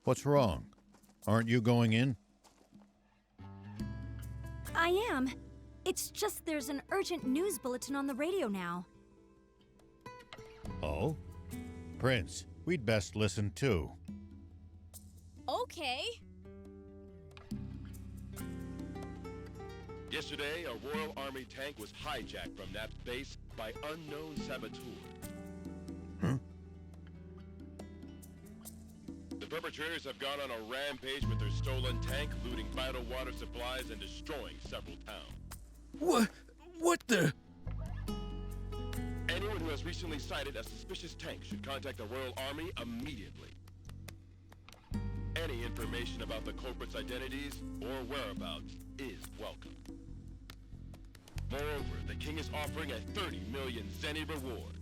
What's wrong? Aren't you going in? I am. It's just there's an urgent news bulletin on the radio now. Oh? Prince, we'd best listen too. Okay. Yesterday, a Royal Army tank was hijacked from that base by unknown saboteurs. Huh? The perpetrators have gone on a rampage with their stolen tank, looting vital water supplies and destroying several towns. What the? Anyone who has recently sighted a suspicious tank should contact the Royal Army immediately. Any information about the culprits' identities or whereabouts is welcome. Moreover, the king is offering a 30 million zenny reward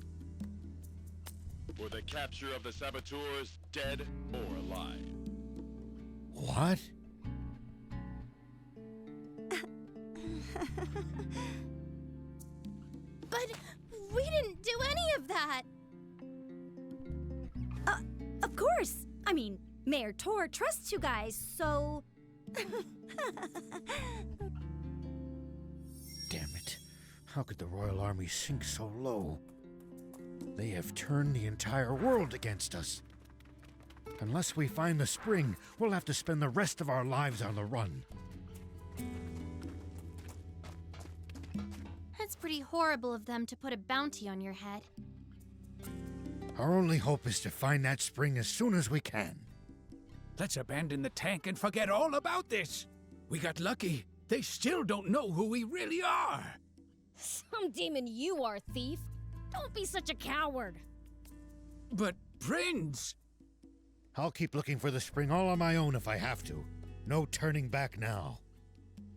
for the capture of the saboteurs, dead or alive. What? But we didn't do any of that. Of course. I mean, Mayor Tor trusts you guys, so... Damn it. How could the Royal Army sink so low? They have turned the entire world against us. Unless we find the spring, we'll have to spend the rest of our lives on the run. That's pretty horrible of them to put a bounty on your head. Our only hope is to find that spring as soon as we can. Let's abandon the tank and forget all about this. We got lucky. They still don't know who we really are. Some demon you are, thief. Don't be such a coward. But, Prince... I'll keep looking for the spring all on my own if I have to. No turning back now.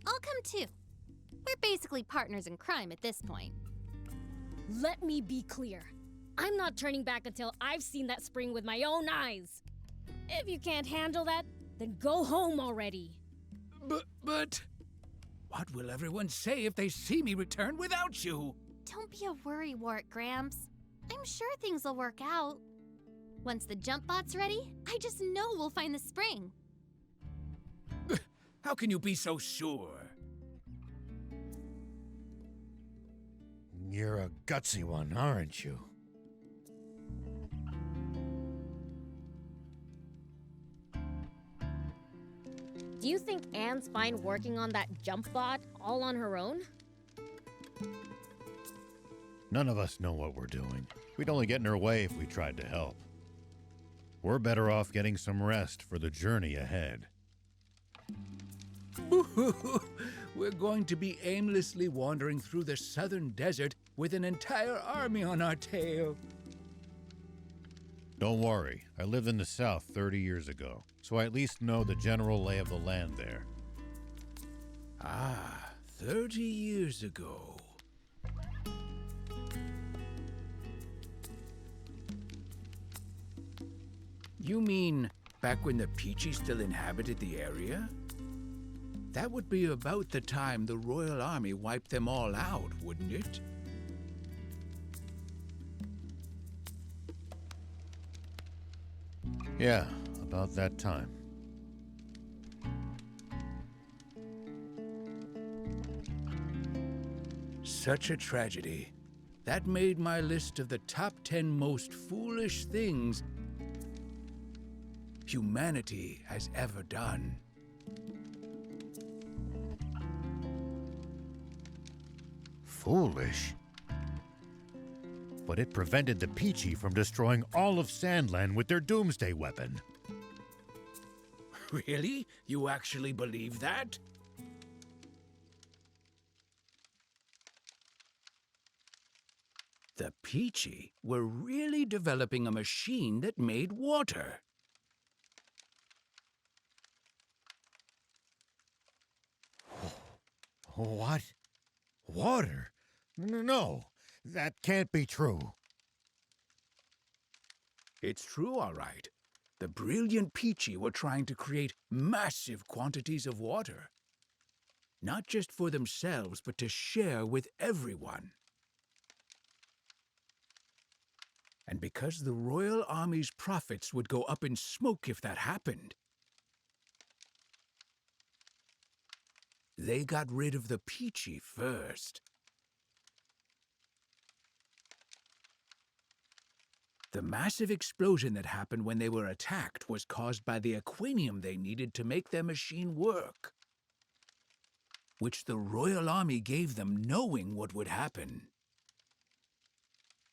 I'll come too. We're basically partners in crime at this point. Let me be clear. I'm not turning back until I've seen that spring with my own eyes. If you can't handle that, then go home already. But... What will everyone say if they see me return without you? Don't be a worrywart, Gramps. I'm sure things will work out. Once the jump bot's ready, I just know we'll find the spring. How can you be so sure? You're a gutsy one, aren't you? Do you think Anne's fine working on that jump bot all on her own? None of us know what we're doing. We'd only get in her way if we tried to help. We're better off getting some rest for the journey ahead. We're going to be aimlessly wandering through the southern desert with an entire army on our tail. Don't worry, I lived in the south 30 years ago, so I at least know the general lay of the land there. Ah, 30 years ago. You mean back when the Peachy still inhabited the area? That would be about the time the Royal Army wiped them all out, wouldn't it? Yeah, about that time. Such a tragedy. That made my list of the top 10 most foolish things humanity has ever done. Foolish? But it prevented the Peachy from destroying all of Sandland with their doomsday weapon. Really? You actually believe that? The Peachy were really developing a machine that made water. What? Water? No, that can't be true. It's true, all right. The brilliant Peachy were trying to create massive quantities of water. Not just for themselves, but to share with everyone. And because the Royal Army's profits would go up in smoke if that happened, they got rid of the Peachy first. The massive explosion that happened when they were attacked was caused by the aquanium they needed to make their machine work, which the Royal Army gave them knowing what would happen.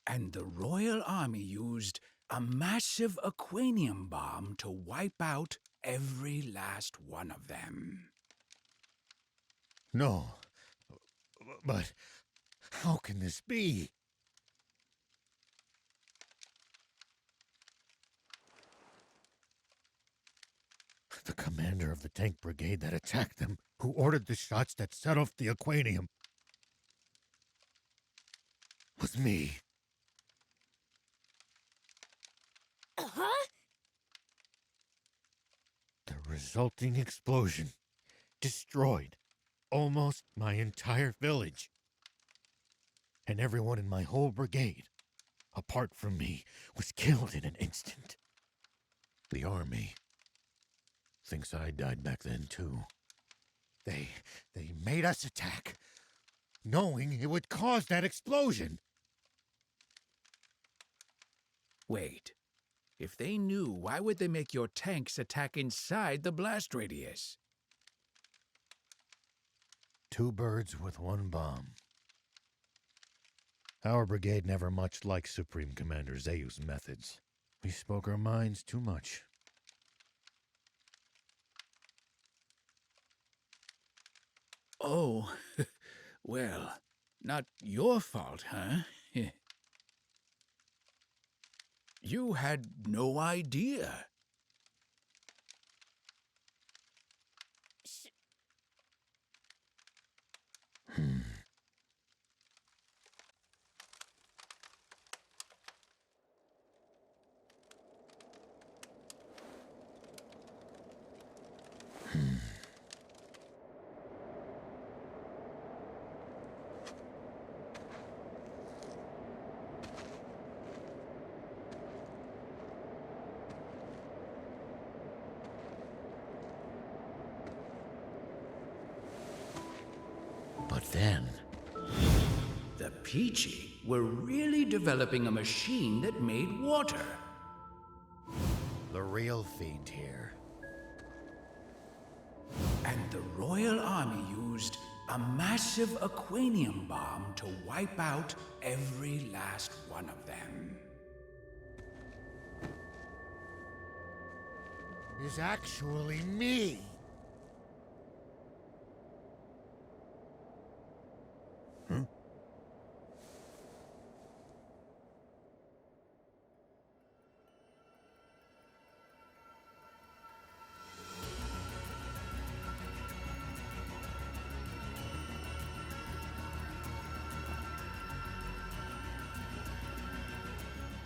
And the Royal Army used a massive aquanium bomb to wipe out every last one of them. No. But how can this be? The commander of the tank brigade that attacked them, who ordered the shots that set off the aquanium, was me. Huh? The resulting explosion destroyed almost my entire village. And everyone in my whole brigade, apart from me, was killed in an instant. The army thinks I died back then, too. They made us attack, knowing it would cause that explosion. Wait. If they knew, why would they make your tanks attack inside the blast radius? 2 birds with 1 bomb. Our brigade never much liked Supreme Commander Zeu's methods. We spoke our minds too much. Oh, well, not your fault, huh? You had no idea. But then, The Peachy were really developing a machine that made water. the real fiend here. And the Royal Army used a massive aquanium bomb to wipe out every last one of them. Is actually me.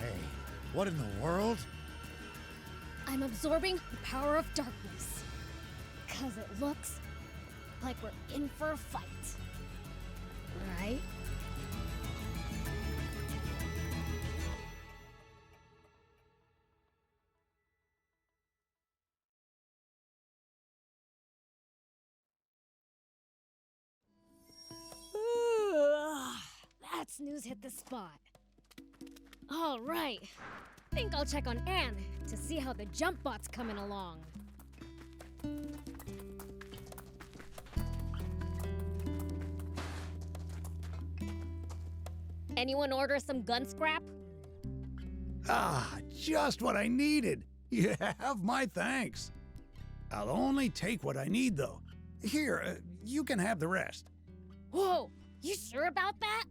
Hey, what in the world? I'm absorbing the power of darkness. 'Cause it looks like we're in for a fight. Right? That snooze hit the spot. All right. Think I'll check on Anne to see how the jump bot's coming along. Anyone order some gun scrap? Ah, just what I needed. You have my thanks. I'll only take what I need, though. Here, you can have the rest. Whoa, you sure about that?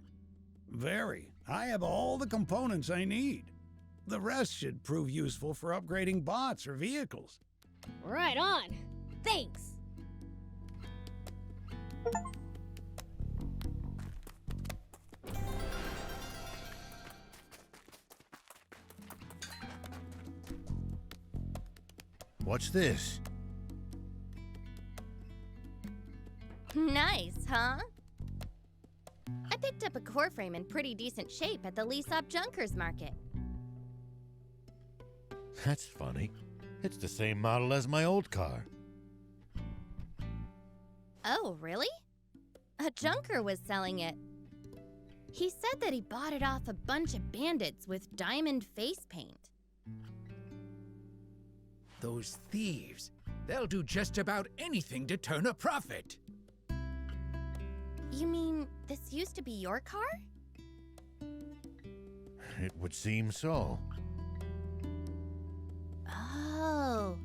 Very. I have all the components I need. The rest should prove useful for upgrading bots or vehicles. Right on. Thanks. What's this? Nice, huh? I picked up a core frame in pretty decent shape at the Leasop Junkers Market. That's funny. It's the same model as my old car. Oh, really? A junker was selling it. He said that he bought it off a bunch of bandits with diamond face paint. Those thieves, they'll do just about anything to turn a profit. You mean this used to be your car? It would seem so. Oh,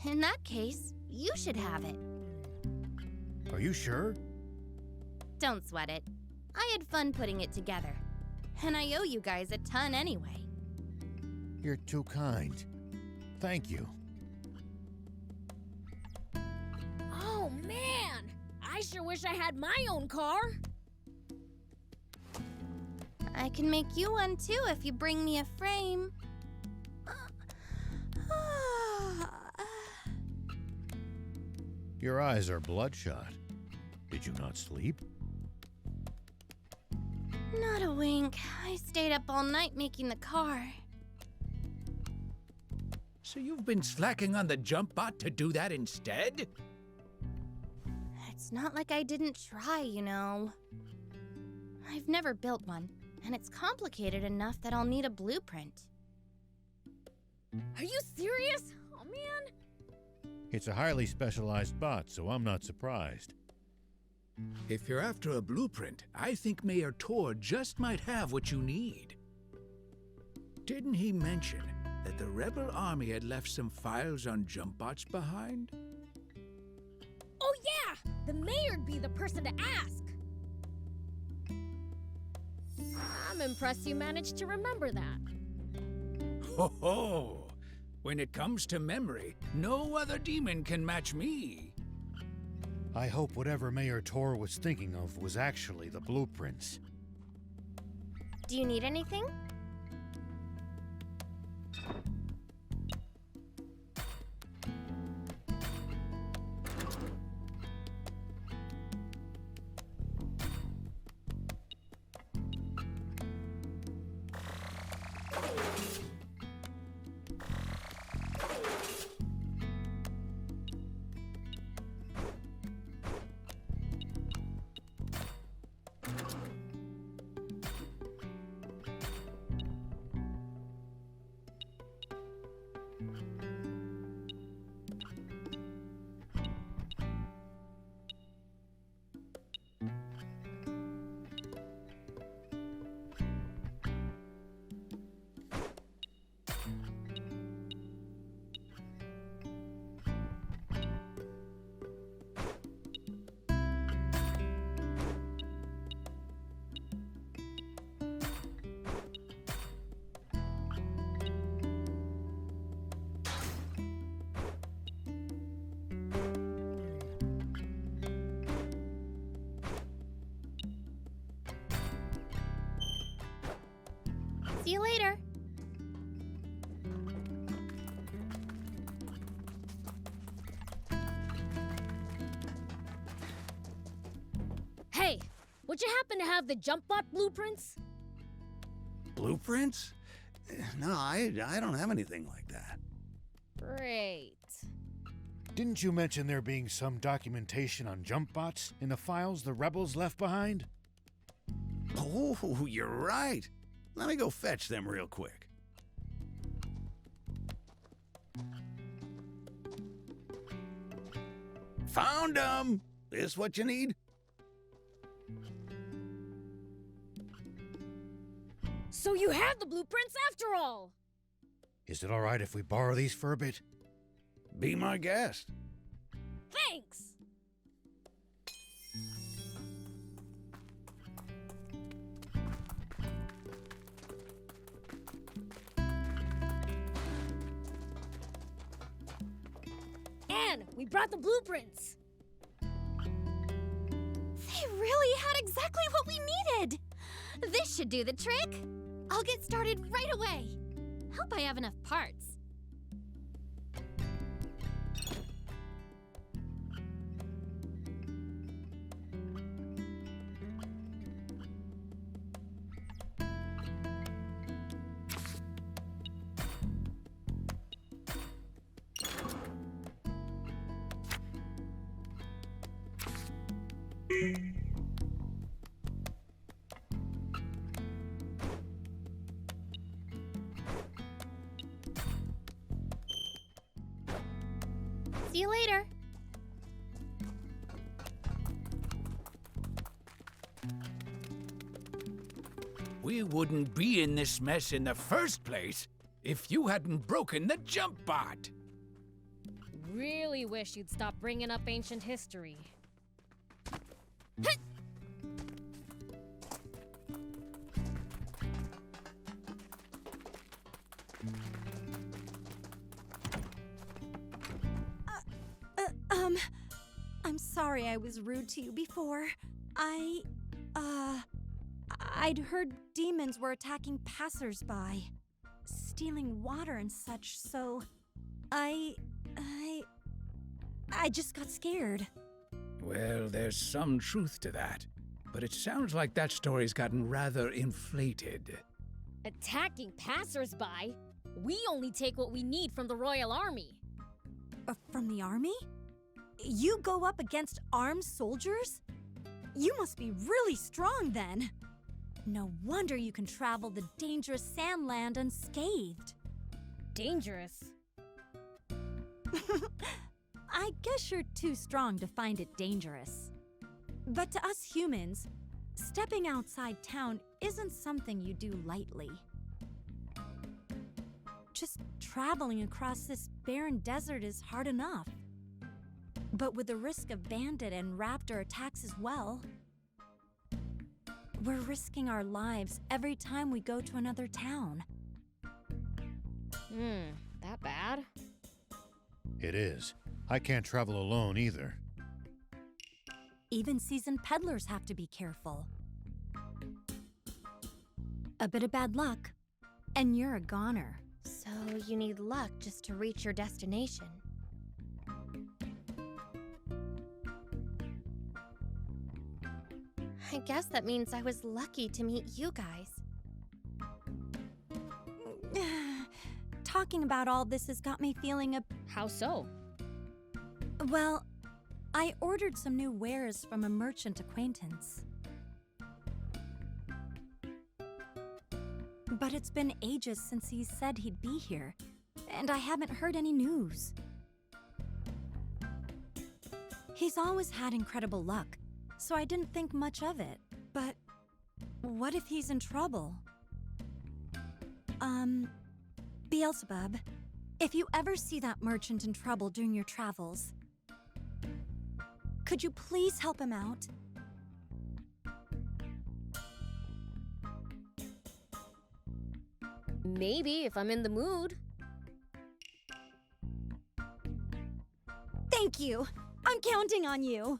in that case, you should have it. Are you sure? Don't sweat it. I had fun putting it together. And I owe you guys a ton anyway. You're too kind. Thank you. Oh, man! I sure wish I had my own car. I can make you one too if you bring me a frame. Your eyes are bloodshot. Did you not sleep? Not a wink. I stayed up all night making the car. So you've been slacking on the jump bot to do that instead? It's not like I didn't try, you know. I've never built one, and it's complicated enough that I'll need a blueprint. Are you serious? Oh, man. It's a highly specialized bot, so I'm not surprised. If you're after a blueprint, I think Mayor Tor just might have what you need. Didn't he mention that the rebel army had left some files on jump bots behind? Oh, yeah! The mayor'd be the person to ask. I'm impressed you managed to remember that. Ho ho! When it comes to memory, no other demon can match me. I hope whatever Mayor Tor was thinking of was actually the blueprints. Do you need anything? See you later. Hey, would you happen to have the jump bot blueprints? Blueprints? No, I don't have anything like that. Great. Didn't you mention there being some documentation on jump bots in the files the rebels left behind? Oh, you're right. Let me go fetch them real quick. Found them! This what you need? So you have the blueprints after all! Is it all right if we borrow these for a bit? Be my guest. Thanks! And we brought the blueprints! They really had exactly what we needed! This should do the trick! I'll get started right away! Hope I have enough parts. See you later. We wouldn't be in this mess in the first place if you hadn't broken the jump bot. Really wish you'd stop bringing up ancient history. I'm sorry I was rude to you before. I'd heard demons were attacking passersby, stealing water and such, so I just got scared. Well, there's some truth to that, but it sounds like that story's gotten rather inflated. Attacking passersby? We only take what we need from the Royal Army. From the army? You go up against armed soldiers? You must be really strong then. No wonder you can travel the dangerous sandland unscathed. Dangerous? I guess you're too strong to find it dangerous. But to us humans, stepping outside town isn't something you do lightly. Just traveling across this barren desert is hard enough. But with the risk of bandit and raptor attacks as well, we're risking our lives every time we go to another town. That bad? It is. I can't travel alone either. Even seasoned peddlers have to be careful. A bit of bad luck, and you're a goner. So you need luck just to reach your destination. I guess that means I was lucky to meet you guys. Talking about all this has got me feeling How so? well, I ordered some new wares from a merchant acquaintance. But it's been ages since he said he'd be here, and I haven't heard any news. He's always had incredible luck, so I didn't think much of it. But what if he's in trouble? Beelzebub, if you ever see that merchant in trouble during your travels, could you please help him out? Maybe if I'm in the mood. Thank you! I'm counting on you!